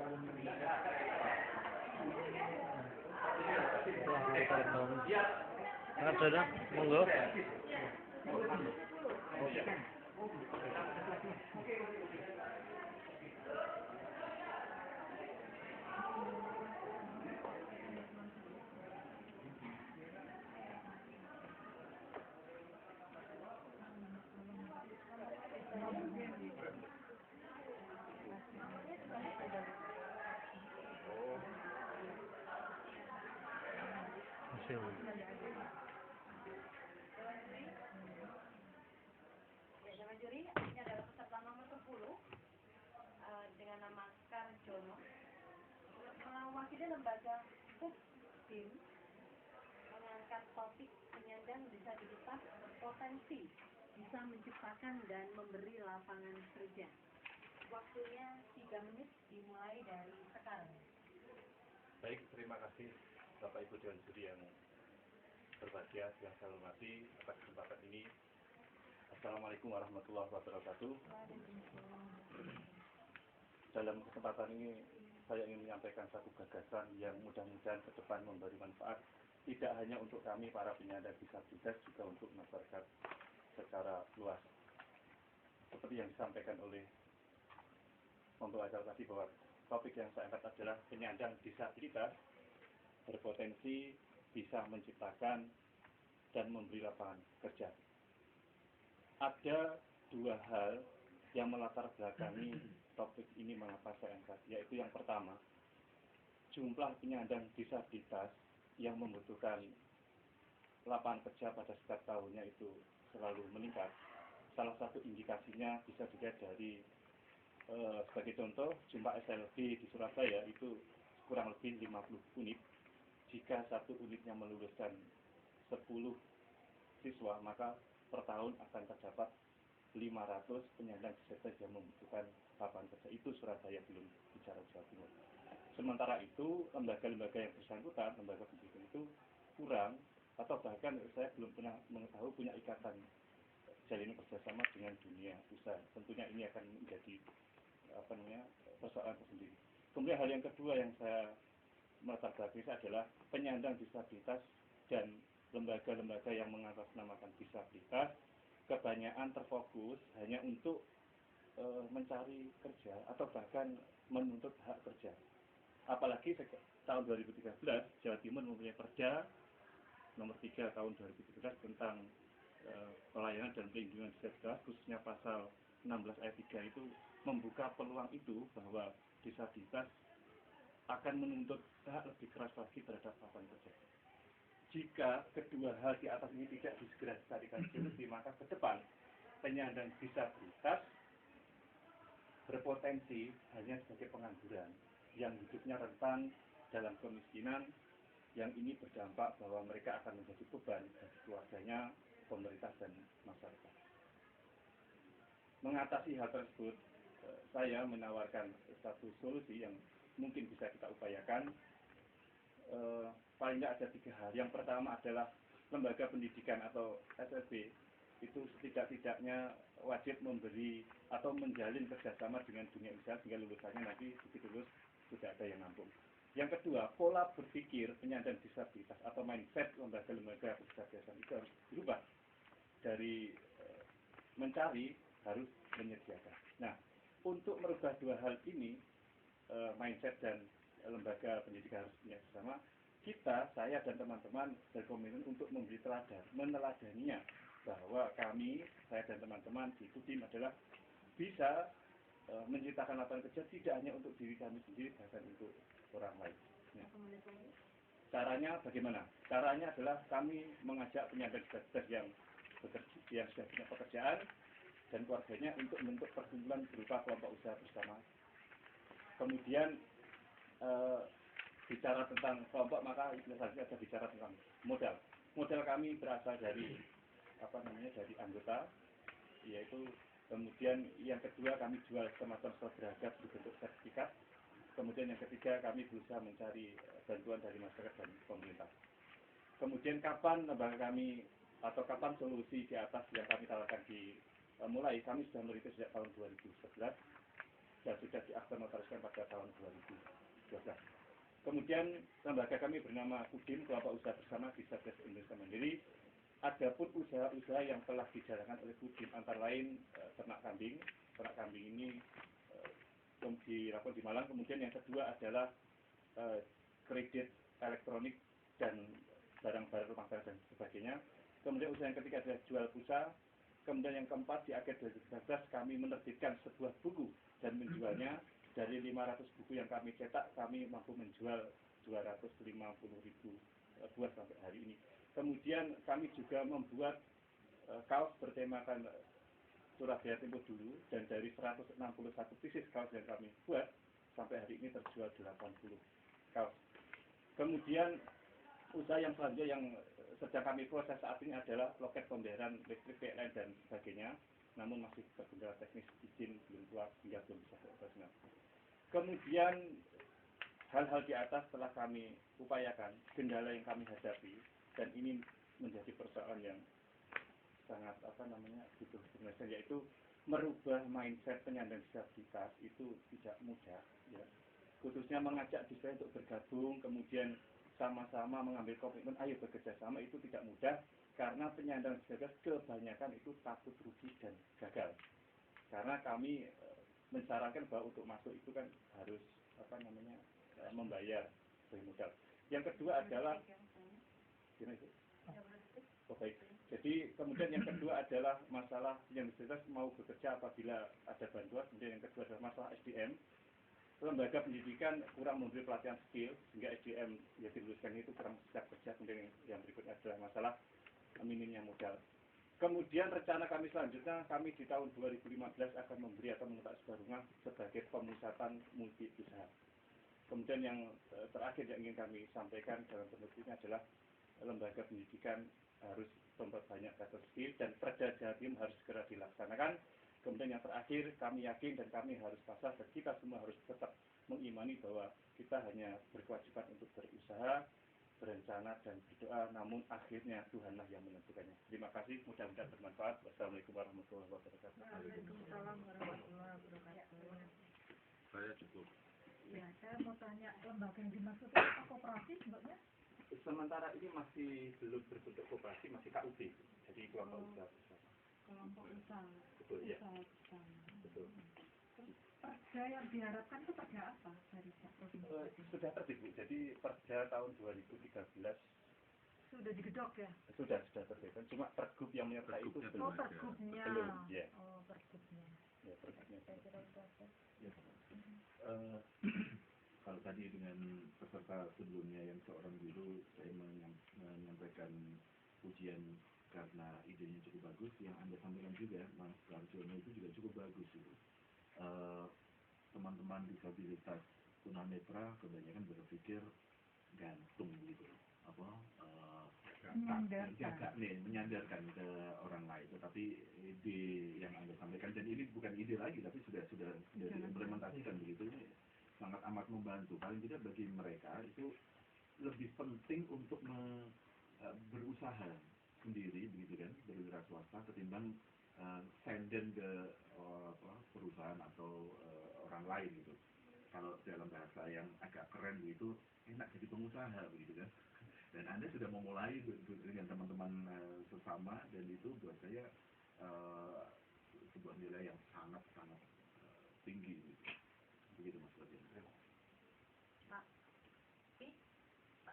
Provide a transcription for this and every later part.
Ada, monggo. Nama juri ini adalah peserta nomor 10 dengan nama Karjono, mewakili lembaga Pupdim mengangkat topik penyandang disabilitas berpotensi bisa menciptakan dan memberi lapangan kerja. Waktunya 3 menit dimulai dari sekarang. Baik, terima kasih Bapak Ibu Dewan Juri yang berbahagia, yang saya hormati atas kesempatan ini. Assalamualaikum warahmatullahi wabarakatuh. Dalam kesempatan ini saya ingin menyampaikan satu gagasan yang mudah-mudahan ke depan memberi manfaat tidak hanya untuk kami para penyandang disabilitas, juga untuk masyarakat secara luas. Seperti yang disampaikan oleh pembawa acara tadi, bahwa topik yang saya angkat adalah penyandang disabilitas berpotensi bisa menciptakan dan memberi lapangan kerja. Ada dua hal yang melatar belakangi topik ini mengapa saya angkat, yaitu yang pertama, jumlah penyandang disabilitas yang membutuhkan lapangan kerja pada setiap tahunnya itu selalu meningkat. Salah satu indikasinya bisa dilihat dari sebagai contoh, jumlah SLB di Surabaya itu kurang lebih 50 unit. Jika satu unitnya meluluskan 10 siswa, maka per tahun akan terdapat 500 penyandang disabilitas yang membutuhkan lapangan kerja. Itu Surabaya, belum bicara Jawa Timur. Sementara itu, lembaga-lembaga yang bersangkutan, lembaga pendidikan itu kurang, atau bahkan saya belum pernah mengetahui punya ikatan jalin kerjasama dengan dunia usaha. Tentunya ini akan menjadi persoalan tersendiri. Kemudian hal yang kedua yang saya melatar belakangi adalah penyandang disabilitas dan lembaga-lembaga yang mengatasnamakan disabilitas kebanyakan terfokus hanya untuk mencari kerja atau bahkan menuntut hak kerja. Apalagi tahun 2013 Jawa Timur mempunyai Perda nomor 3 tahun 2013 tentang pelayanan dan pelindungan disabilitas, khususnya pasal 16 ayat 3 itu membuka peluang itu bahwa disabilitas akan menuntut hak lebih keras lagi terhadap lapangan kerja. Jika kedua hal di atas ini tidak segera dicarikan solusi, maka ke depan penyandang disabilitas berpotensi hanya sebagai pengangguran yang hidupnya rentan dalam kemiskinan, yang ini berdampak bahwa mereka akan menjadi beban bagi keluarganya, pemerintah, dan masyarakat. Mengatasi hal tersebut, saya menawarkan satu solusi yang mungkin bisa kita upayakan. Paling tidak ada 3 hal. Yang pertama adalah lembaga pendidikan atau SLB itu setidak-tidaknya wajib memberi atau menjalin kerjasama dengan dunia usaha sehingga lulusannya nanti begitu lulus sudah ada yang nampung. Yang kedua, pola berpikir penyandang disabilitas atau mindset lembaga-lembaga disabilitas itu harus berubah dari mencari harus menyediakan. Nah, untuk merubah dua hal ini, mindset dan lembaga pendidikan harus punya bersama. Saya dan teman-teman berkomitmen untuk memberi teladan, meneladaninya bahwa saya dan teman-teman di Pupdim adalah bisa menciptakan lapangan kerja tidak hanya untuk diri kami sendiri, bahkan untuk orang lain. Nah, caranya bagaimana? Caranya adalah kami mengajak penyandang disabilitas yang sudah punya pekerjaan dan keluarganya untuk membentuk perkumpulan berupa kelompok usaha bersama. Kemudian bicara tentang kelompok, maka selanjutnya ada bicara tentang modal. Modal kami berasal dari dari anggota, yaitu kemudian yang kedua kami jual semacam seragam berbentuk sertifikat. Kemudian yang ketiga kami berusaha mencari bantuan dari masyarakat dan pemerintah. Kemudian kapan lembaga kami atau kapan solusi di atas yang kami tawarkan dimulai, kami sudah merintis sejak tahun 2011 dan sudah diakte notariskan pada tahun 2012. Kemudian lembaga kami bernama KUDIM, Kelompok Usaha Bersama Disabilitas Indonesia Mandiri. Adapun usaha-usaha yang telah dijalankan oleh KUDIM antara lain ternak kambing. Ternak kambing ini dilakukan di Malang. Kemudian yang kedua adalah kredit elektronik dan barang-barang rumah tangga dan sebagainya. Kemudian usaha yang ketiga adalah jual pulsa. Kemudian yang keempat, di akhir 2019 kami menerbitkan sebuah buku dan menjualnya. Dari 500 buku yang kami cetak, kami mampu menjual 250.000 buah sampai hari ini. Kemudian kami juga membuat kaos bertemakan Surabaya Tempo Dulu, dan dari 161 pieces kaos yang kami buat, sampai hari ini terjual 80 kaos. Kemudian usaha yang selanjutnya yang sedang kami proses saat ini adalah loket pembayaran listrik, PLN dan sebagainya, namun masih terkendala teknis, izin belum keluar sehingga belum bisa beroperasional. Kemudian hal-hal di atas telah kami upayakan, kendala yang kami hadapi, dan ini menjadi persoalan yang sangat butuh penyelesaian, yaitu merubah mindset penyandang disabilitas itu tidak mudah, ya. Khususnya mengajak desa untuk bergabung, kemudian sama-sama mengambil komitmen, ayo bekerja sama, itu tidak mudah, karena penyandang disabilitas kebanyakan itu takut rugi dan gagal. Karena kami mensarankan bahwa untuk masuk itu kan harus membayar sebagai modal. Yang kedua adalah baik. Jadi kemudian yang kedua adalah masalah yang disabilitas mau bekerja apabila ada bantuan. Kemudian yang kedua adalah masalah SDM. Lembaga pendidikan kurang memberi pelatihan skill sehingga SDM yang diluluskan itu kurang siap kerja. Kemudian yang berikutnya adalah masalah minimnya modal. Kemudian rencana kami selanjutnya, kami di tahun 2015 akan memberi atau mengontrak sebuah rumah sebagai pemusatan multi usaha. Kemudian yang terakhir yang ingin kami sampaikan dalam bentuk ini adalah lembaga pendidikan harus memperbanyak data skill dan Perda Jatim harus segera dilaksanakan. Kemudian yang terakhir, kami yakin dan kami harus pasrah dan kita semua harus tetap mengimani bahwa kita hanya berkewajiban untuk berusaha, berencana dan berdoa, namun akhirnya Tuhanlah yang menentukannya. Terima kasih, mudah-mudahan bermanfaat. Wassalamualaikum warahmatullahi wabarakatuh. Waalaikumsalam warahmatullahi wabarakatuh. Saya cukup. Ya, saya mau tanya, lembaga yang dimaksud itu apa, koperasi sebetulnya? Sementara ini masih belum berbentuk koperasi, masih KUB, jadi kelompok usaha bersama. Kelompok usaha. Betul, ya. Usaha bersama. Betul. Terus perda yang diharapkan itu perda apa dari provinsi? Sudah terbit, Bu. Jadi Perda tahun 2013 Sudah digedok ya? sudah terbit. Cuma pergub yang menyertai itu Pergubnya belum. Oh, pergubnya. Belum, ya. Oh, pergubnya. Ya, pergubnya. Saya kira itu aja. Ya, kalau tadi dengan peserta sebelumnya yang seorang guru, saya menyampaikan pujian karena idenya cukup bagus. Yang Anda sampaikan juga, Mas Sarjono, itu juga cukup bagus. Itu. Teman-teman disabilitas tunanetra kebanyakan berpikir gantung gitu, menyandarkan ke orang lain. Tetapi ide yang Anda sampaikan, dan ini bukan ide lagi, tapi sudah diimplementasikan begitu, ini sangat amat membantu. Paling tidak bagi mereka itu lebih penting untuk berusaha sendiri, begitu kan, berwira swasta ketimbang senden ke perusahaan atau orang lain gitu. Kalau dalam bahasa yang agak keren begitu, enak jadi pengusaha begitu kan. Dan Anda sudah memulai dengan teman-teman sesama, dan itu buat saya sebuah nilai yang sangat-sangat tinggi gitu. Begitu Mas Wajen. Pak.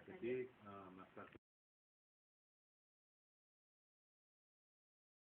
Jadi Mas